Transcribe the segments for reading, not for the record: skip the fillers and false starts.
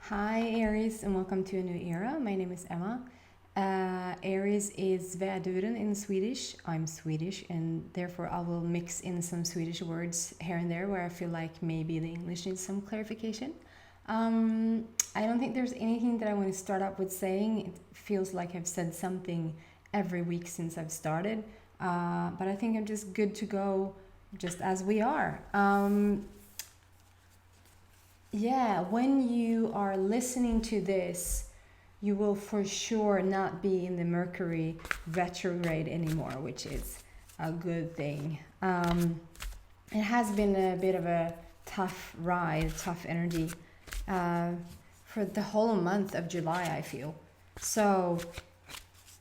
Hi Aries and welcome to a new era. My name is Emma. Aries is Väduren in Swedish. I'm Swedish and therefore I will mix in some Swedish words here and there where I feel like maybe the English needs some clarification. I don't think there's anything that I want to start up with saying. It feels like I've said something every week since I've started, but I think I'm just good to go just as we are. Yeah, when you are listening to this, you will for sure not be in the Mercury retrograde anymore, which is a good thing. It has been a bit of a tough ride, tough energy for the whole month of July, I feel. So,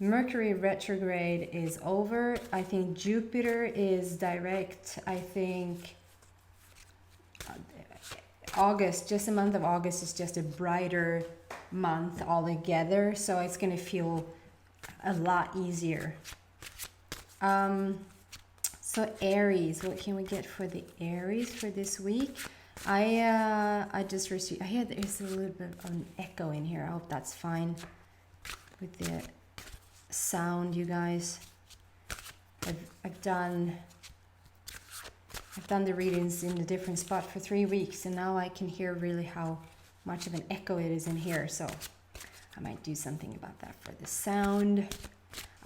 Mercury retrograde is over. I think Jupiter is direct. I think August, just the month of August is just a brighter month altogether, so it's going to feel a lot easier. So Aries, what can we get for the Aries for this week? I just received, I hear there's a little bit of an echo in here. I hope that's fine with the sound, you guys. I've done the readings in a different spot for 3 weeks, and now I can hear really how much of an echo it is in here, so I might do something about that for the sound.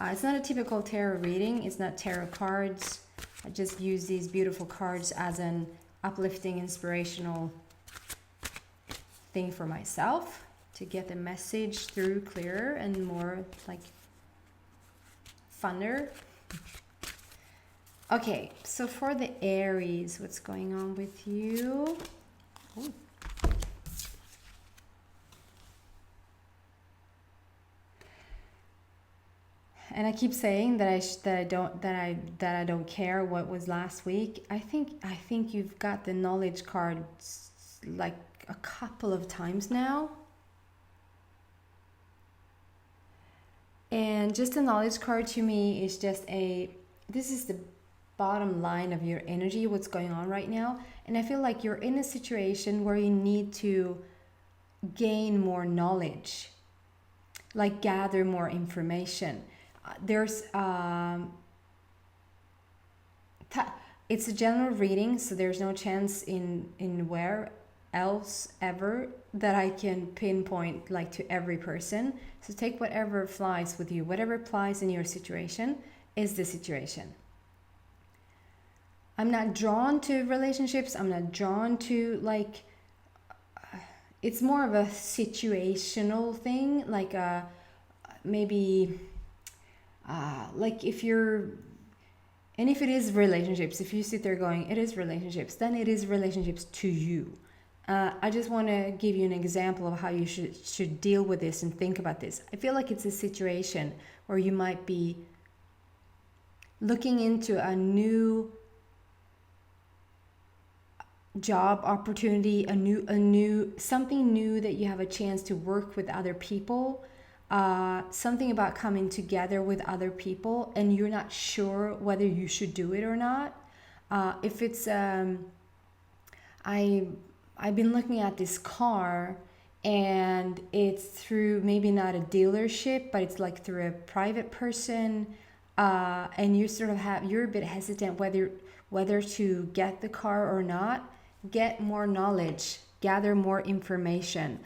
It's not a typical tarot reading, it's not tarot cards. I just use these beautiful cards as an uplifting, inspirational thing for myself to get the message through clearer and more like funner. Okay, so for the Aries, what's going on with you? Ooh. And I keep saying that I don't care what was last week. I think you've got the knowledge cards like a couple of times now. And just a knowledge card to me is just this is the bottom line of your energy, what's going on right now. And I feel like you're in a situation where you need to gain more knowledge, like gather more information. It's a general reading, so there's no chance in where else ever that I can pinpoint like to every person. So take whatever flies with you, whatever applies in your situation is the situation. I'm not drawn to relationships. I'm not drawn to it's more of a situational thing, like maybe like if it is relationships, if you sit there going, it is relationships, then it is relationships to you. I just want to give you an example of how you should deal with this and think about this. I feel like it's a situation where you might be looking into a new job opportunity, a new something new that you have a chance to work with other people, something about coming together with other people, and you're not sure whether you should do it or not. If it's I've been looking at this car, and it's through maybe not a dealership, but it's like through a private person, and you sort of you're a bit hesitant whether to get the car or not. Get more knowledge, gather more information.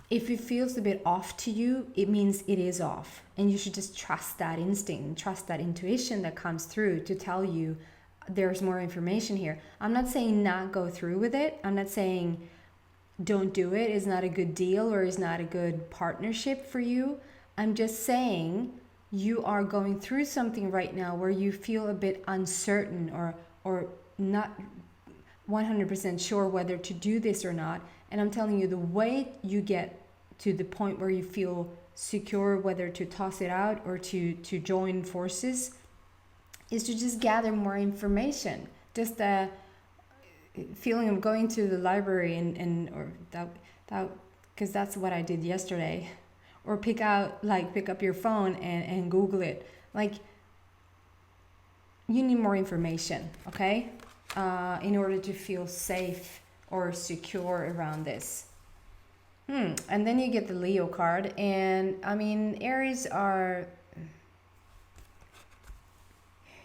If it feels a bit off to you, it means it is off, and you should just trust that instinct, trust that intuition that comes through to tell you there's more information here. I'm not saying not go through with it. I'm not saying don't do it, is not a good deal or is not a good partnership for you. I'm just saying you are going through something right now where you feel a bit uncertain or not 100% sure whether to do this or not. And I'm telling you, the way you get to the point where you feel secure whether to toss it out or to join forces is to just gather more information. Just the feeling of going to the library or that because that's what I did yesterday, or pick up your phone and Google it. Like, you need more information, okay? In order to feel safe or secure around this. And then you get the Leo card, and I mean, Aries are,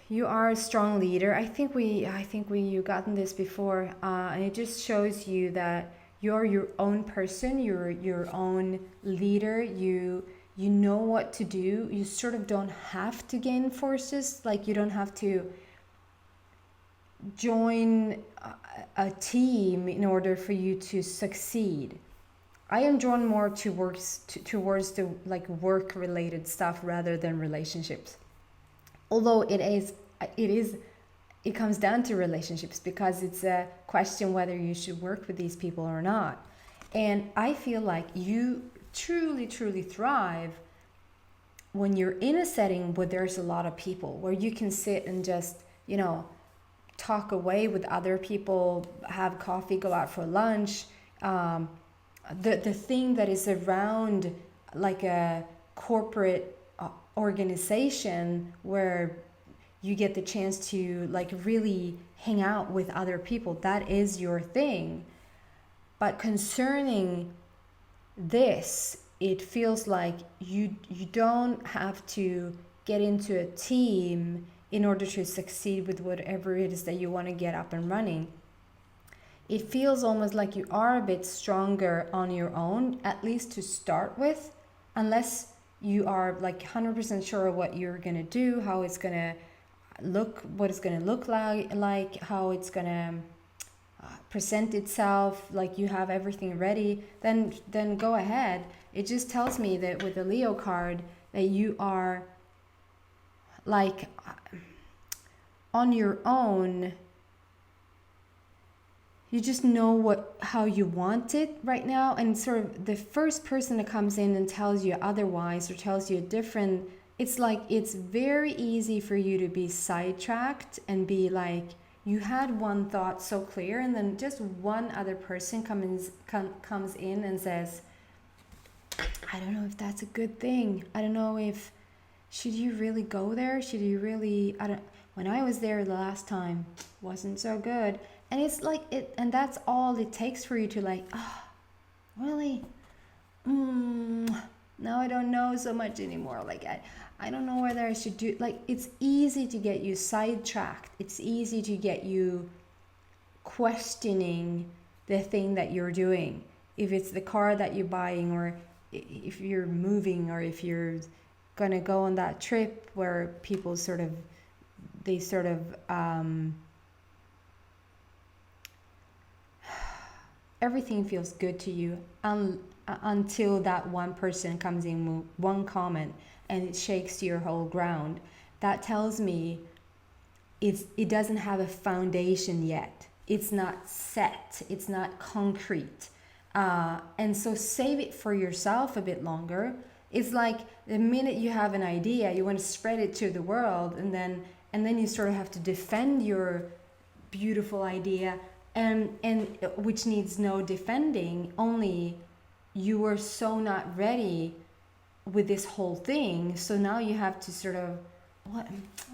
you are a strong leader. I think you gotten this before, and it just shows you that you're your own person. You're your own leader. You know what to do. You sort of don't have to gain forces. Like you don't have to join a team in order for you to succeed. I am drawn more towards the like work related stuff rather than relationships. Although it comes down to relationships because it's a question whether you should work with these people or not. And I feel like you truly thrive when you're in a setting where there's a lot of people, where you can sit and just, talk away with other people, have coffee, go out for lunch. The thing that is around like a corporate organization where you get the chance to like really hang out with other people, that is your thing. But concerning this, it feels like you don't have to get into a team in order to succeed with whatever it is that you want to get up and running. It feels almost like you are a bit stronger on your own, at least to start with, unless you are like 100% sure of what you're going to do, how it's going to look, what it's going to look like how it's going to present itself, like you have everything ready, then go ahead. It just tells me that with the Leo card that you are like on your own. You just know how you want it right now, and sort of the first person that comes in and tells you otherwise or tells you different, it's like it's very easy for you to be sidetracked and be like, you had one thought so clear, and then just one other person comes in and says, I don't know if that's a good thing. I don't know if, should you really go there? Should you really, when I was there the last time, wasn't so good. And it's like it, and that's all it takes for you to like, really? Now I don't know so much anymore. Like I don't know whether I should do, like it's easy to get you sidetracked. It's easy to get you questioning the thing that you're doing. If it's the car that you're buying, or if you're moving, or if you're gonna go on that trip where people everything feels good to you until that one person comes in with one comment and it shakes your whole ground. That tells me it doesn't have a foundation yet. It's not set. It's not concrete. And so save it for yourself a bit longer. It's like the minute you have an idea, you want to spread it to the world, and then you sort of have to defend your beautiful idea, and which needs no defending, only you were so not ready with this whole thing. So now you have to sort of,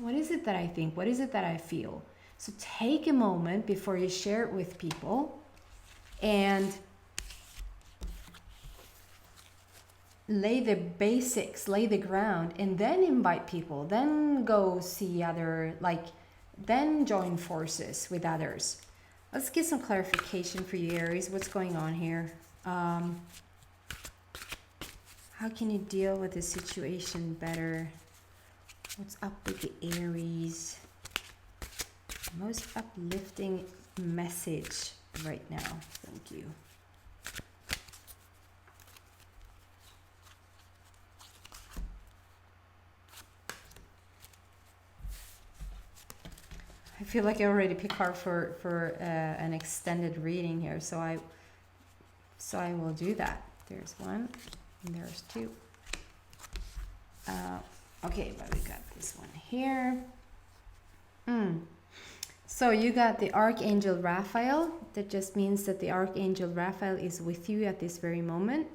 what is it that I think? What is it that I feel? So take a moment before you share it with people and lay the basics, lay the ground, and then invite people, then go see then join forces with others. Let's get some clarification for you, Aries. What's going on here? How can you deal with the situation better? What's up with the Aries? Most uplifting message right now. Thank you. I feel like I already picked hard for an extended reading here, so I will do that. There's one, and there's two. Okay, but we got this one here. So you got the Archangel Raphael. That just means that the Archangel Raphael is with you at this very moment.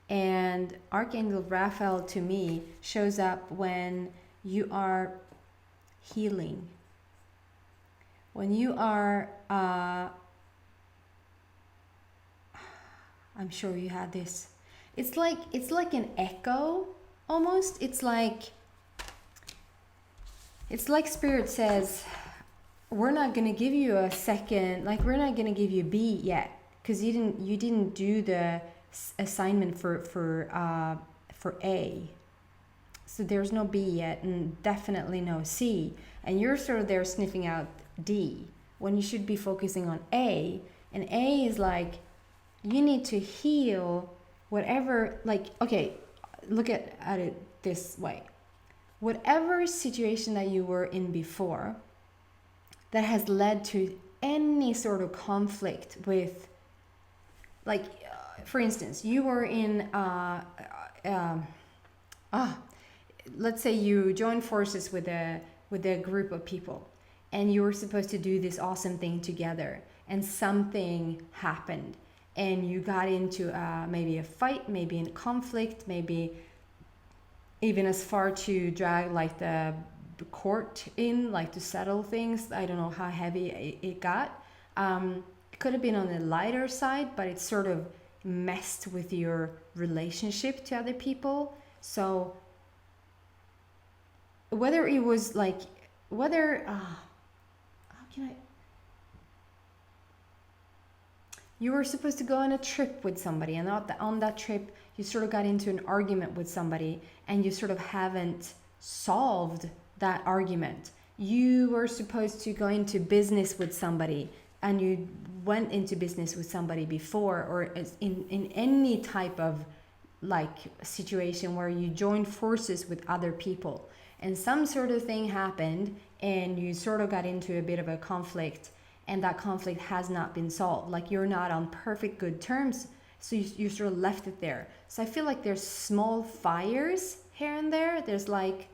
And Archangel Raphael to me shows up when you are healing. When you are I'm sure you had this. It's like an echo almost. It's like spirit says, we're not going to give you a second, like we're not going to give you B yet, because you didn't do the assignment for A. So there's no B yet, and definitely no C. And you're sort of there sniffing out D when you should be focusing on A. And A is like, you need to heal whatever, like, okay, look at it this way. Whatever situation that you were in before that has led to any sort of conflict with, like, for instance, you were in, let's say you joined forces with a group of people, and you were supposed to do this awesome thing together, and something happened, and you got into maybe a fight, maybe in conflict, maybe even as far to drag like the court in, like to settle things. I don't know how heavy it got. It could have been on the lighter side, but it sort of messed with your relationship to other people. So whether it was like, whether, how can I, you were supposed to go on a trip with somebody, and on that trip you sort of got into an argument with somebody, and you sort of haven't solved that argument. You were supposed to go into business with somebody, and you went into business with somebody before, or in any type of like situation where you joined forces with other people, and some sort of thing happened, and you sort of got into a bit of a conflict, and that conflict has not been solved. Like, you're not on perfect good terms, so you sort of left it there. So I feel like there's small fires here and there. There's like,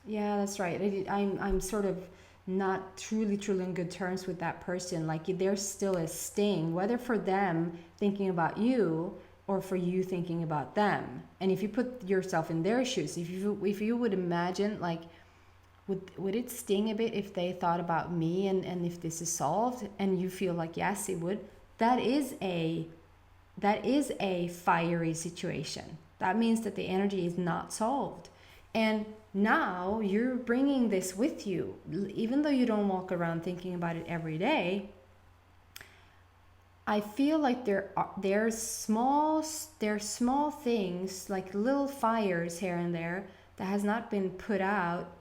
yeah, that's right. I'm sort of not truly on good terms with that person. Like, there's still a sting, whether for them thinking about you or for you thinking about them. And if you put yourself in their shoes, if you would imagine, like, would it sting a bit if they thought about me, and if this is solved, and you feel like yes, it would. That is a fiery situation. That means that the energy is not solved. And now you're bringing this with you, even though you don't walk around thinking about it every day. I feel like there's small things, like little fires here and there, that has not been put out.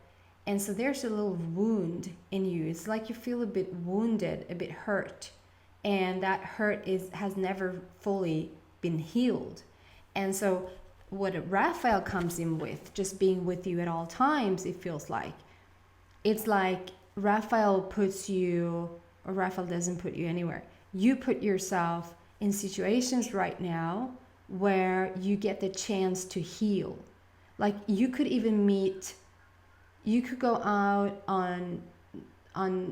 And so there's a little wound in you. It's like you feel a bit wounded, a bit hurt. And that hurt has never fully been healed. And so what Raphael comes in with, just being with you at all times, it feels like. It's like Raphael puts you, or Raphael doesn't put you anywhere. You put yourself in situations right now where you get the chance to heal. Like, you could go out on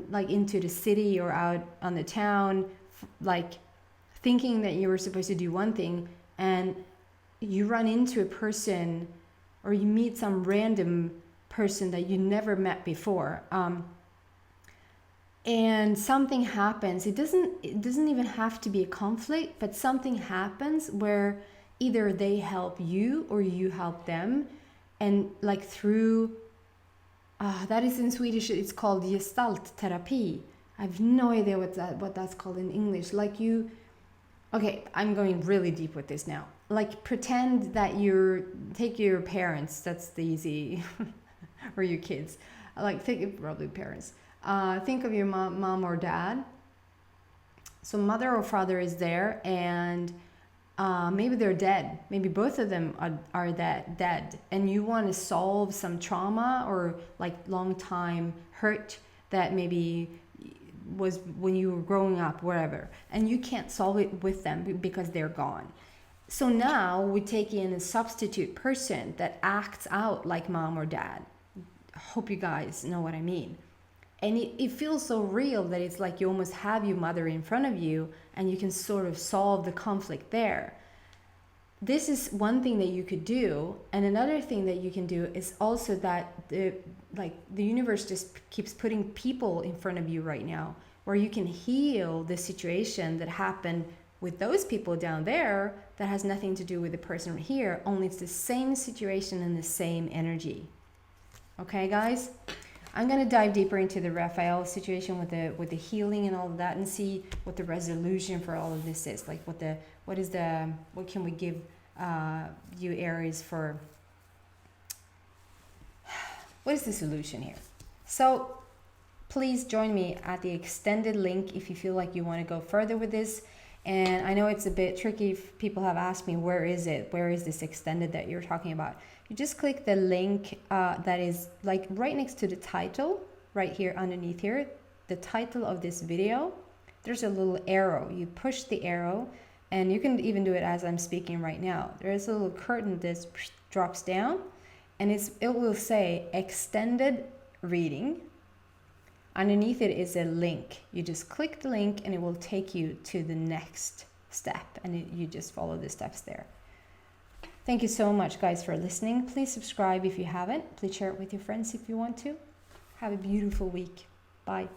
like into the city or out on the town, like thinking that you were supposed to do one thing, and you run into a person, or you meet some random person that you never met before, and something happens. It doesn't even have to be a conflict, but something happens where either they help you or you help them, and like through that is in Swedish, it's called gestalt therapy. I have no idea what that's called in English. Like, okay, I'm going really deep with this now. Like, pretend that take your parents, that's the easy, or your kids. Like, probably parents. Think of your mom or dad. So mother or father is there, and maybe they're dead. Maybe both of them are dead, and you want to solve some trauma or like long time hurt that maybe was when you were growing up, wherever, and you can't solve it with them because they're gone. So now we take in a substitute person that acts out like mom or dad. Hope you guys know what I mean. And it feels so real that it's like you almost have your mother in front of you, and you can sort of solve the conflict there. This is one thing that you could do. And another thing that you can do is also that the universe just keeps putting people in front of you right now where you can heal the situation that happened with those people down there, that has nothing to do with the person here, only it's the same situation and the same energy. Okay, guys? I'm going to dive deeper into the Raphael situation with the healing and all of that, and see what the resolution for all of this is. Like what can we give you Aries for, what is the solution here? So please join me at the extended link if you feel like you want to go further with this. And I know it's a bit tricky if people have asked me, where is it? Where is this extended that you're talking about? You just click the link that is like right next to the title, right here underneath here, the title of this video. There's a little arrow. You push the arrow, and you can even do it as I'm speaking right now. There's a little curtain that drops down, and it will say extended reading. Underneath it is a link. You just click the link and it will take you to the next step, and you just follow the steps there. Thank you so much, guys, for listening. Please subscribe if you haven't. Please share it with your friends if you want to. Have a beautiful week. Bye.